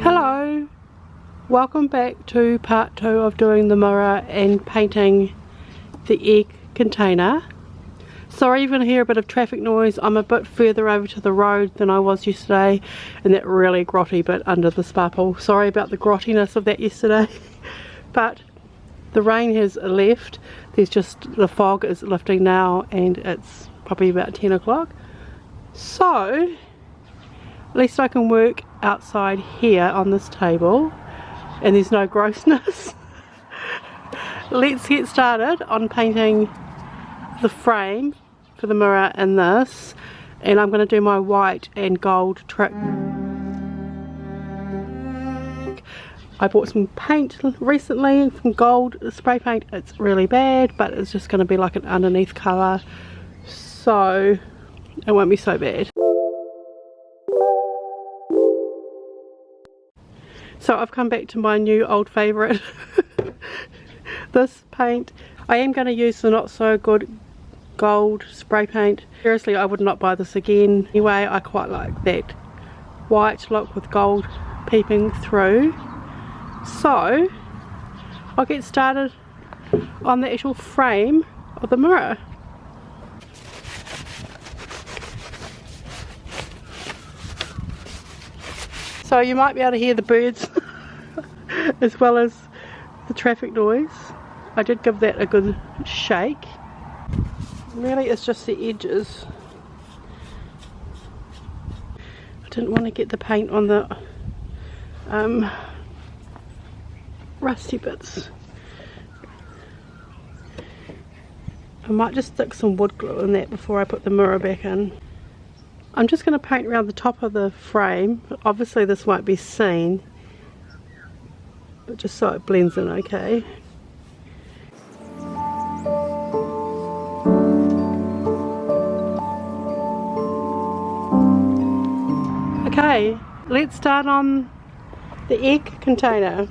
Hello, welcome back to part 2 of doing the mirror and painting the egg container. Sorry you're going to hear a bit of traffic noise. I'm a bit further over to the road than I was yesterday, and that really grotty bit under the spa pool. Sorry about the grottiness of that yesterday. But the rain has left. There's just the fog is lifting now, and it's probably about 10 o'clock. So at least I can work outside here on this table and there's no grossness. Let's get started on painting the frame for the mirror in this, and I'm going to do my white and gold trick. I bought some paint recently, some gold spray paint. It's really bad, but it's just going to be like an underneath colour, so it won't be so bad. So I've come back to my new old favourite, this paint. I am going to use the not so good gold spray paint. Seriously, I would not buy this again. Anyway, I quite like that white look with gold peeping through. So I'll get started on the actual frame of the mirror. So you might be able to hear the birds as well as the traffic noise. I did give that a good shake. Really, it's just the edges. I didn't want to get the paint on the rusty bits. I might just stick some wood glue in that before I put the mirror back in. I'm just going to paint around the top of the frame. Obviously this won't be seen, but just so it blends in okay. Okay, let's start on the egg container.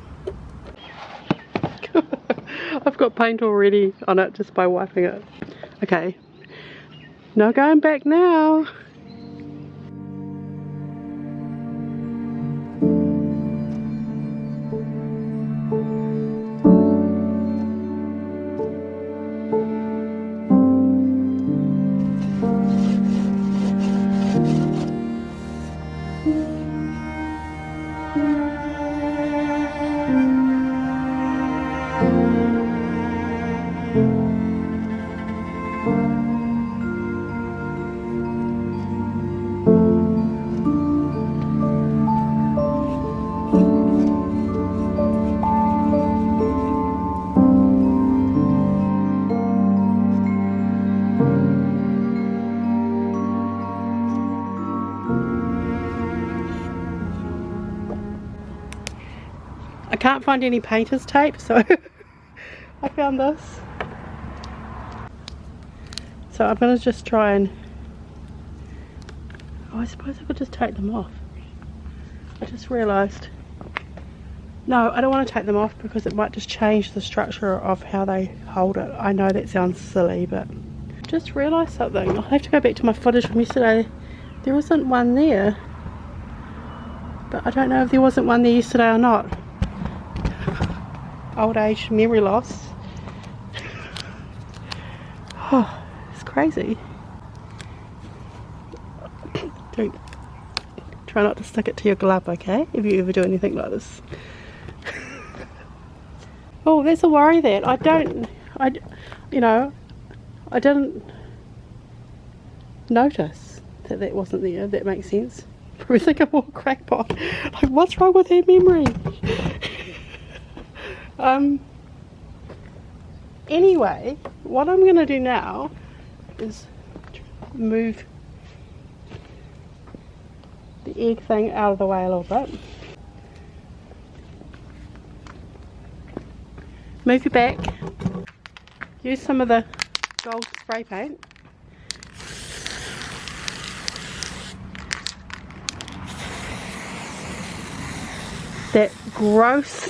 I've got paint already on it just by wiping it. Okay, no going back now. I can't find any painter's tape, so I found this. So I'm going to just try and... Oh, I suppose I could just take them off. I just realised. No, I don't want to take them off because it might just change the structure of how they hold it. I know that sounds silly, but I just realised something. I'll have to go back to my footage from yesterday. There isn't one there. But I don't know if there wasn't one there yesterday or not. Old age memory loss. Oh, it's crazy. Don't try not to stick it to your glove, okay? If you ever do anything like this. Oh, there's a worry that I didn't notice that that wasn't there. If that makes sense. Probably think I'm all crackpot. Like, what's wrong with her memory? Anyway, what I'm going to do now is move the egg thing out of the way a little bit. Move your back. Use some of the gold spray paint. That gross...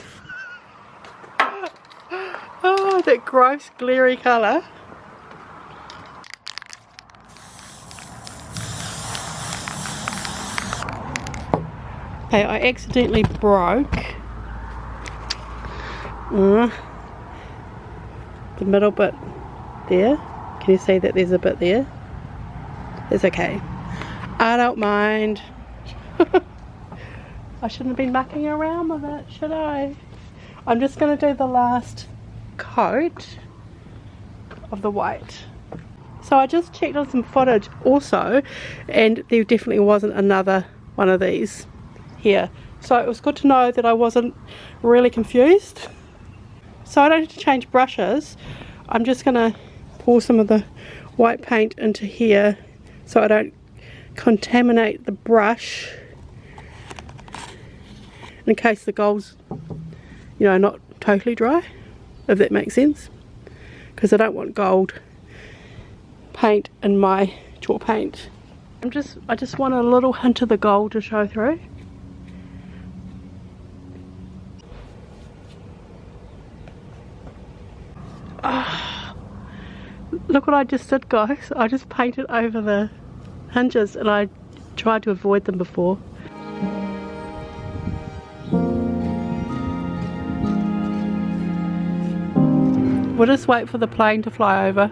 Oh, that gross glary colour. Okay, I accidentally broke the middle bit there. Can you see that there's a bit there? It's okay. I don't mind. I shouldn't have been mucking around with it, should I? I'm just going to do the last coat of the white. So I just checked on some footage also, and there definitely wasn't another one of these here. So it was good to know that I wasn't really confused. So I don't need to change brushes. I'm just going to pour some of the white paint into here so I don't contaminate the brush, in case the gold's, you know, not totally dry, if that makes sense, because I don't want gold paint in my chalk paint. I just want a little hint of the gold to show through. Oh, look what I just did, guys. I just painted over the hinges and I tried to avoid them before. We'll just wait for the plane to fly over.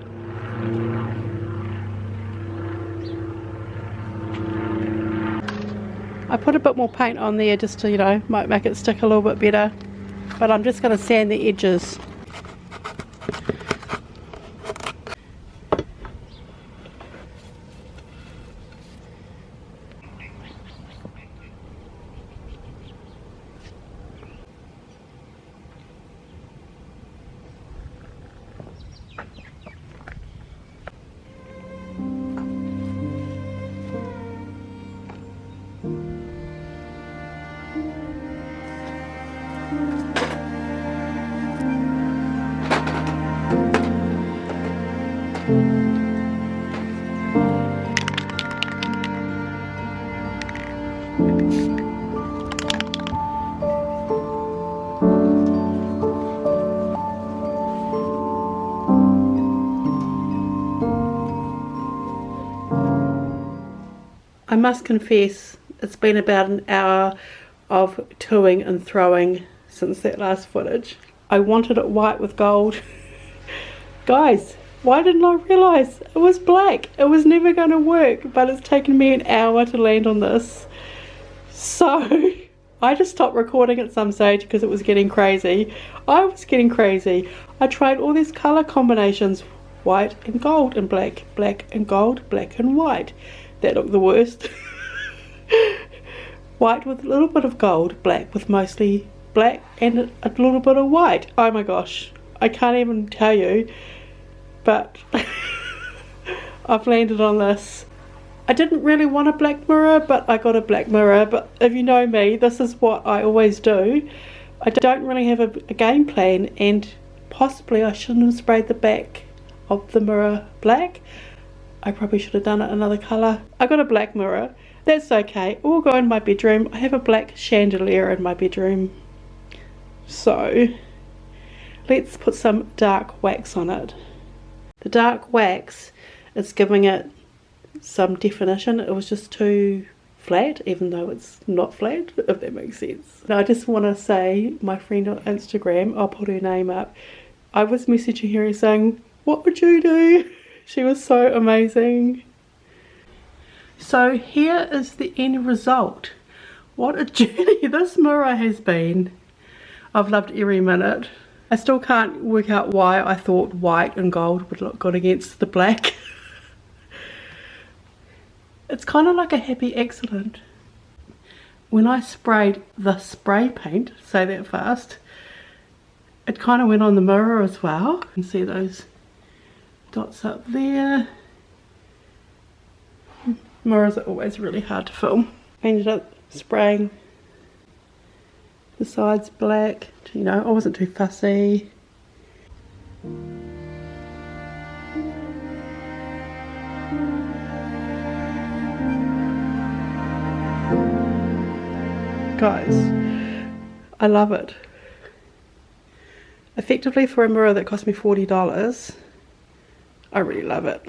I put a bit more paint on there just to, you know, might make it stick a little bit better. But I'm just going to sand the edges. I must confess, it's been about an hour of toing and throwing since that last footage. I wanted it white with gold. Guys, why didn't I realise it was black? It was never going to work, but it's taken me an hour to land on this. So I just stopped recording at some stage because it was getting crazy. I was getting crazy. I tried all these colour combinations, white and gold and black, black and gold, black and white. That looked the worst. White with a little bit of gold, black with mostly black and a little bit of white. Oh my gosh, I can't even tell you, but I've landed on this. I didn't really want a black mirror, but I got a black mirror. But if you know me, this is what I always do. I don't really have a game plan, and possibly I shouldn't have sprayed the back of the mirror black. I probably should have done it another colour. I got a black mirror. That's okay. It will go in my bedroom. I have a black chandelier in my bedroom. So let's put some dark wax on it. The dark wax is giving it some definition. It was just too flat, even though it's not flat, if that makes sense. Now I just want to say, my friend on Instagram, I'll put her name up, I was messaging her saying, what would you do? She was so amazing. So here is the end result. What a journey this mirror has been. I've loved every minute. I still can't work out why I thought white and gold would look good against the black. It's kind of like a happy accident. When I sprayed the spray paint, say that fast, it kind of went on the mirror as well. You can see those dots up there. Mirrors are always really hard to film. I ended up spraying the sides black. You know, I wasn't too fussy. Guys, I love it. Effectively, for a mirror that cost me $40, I really love it.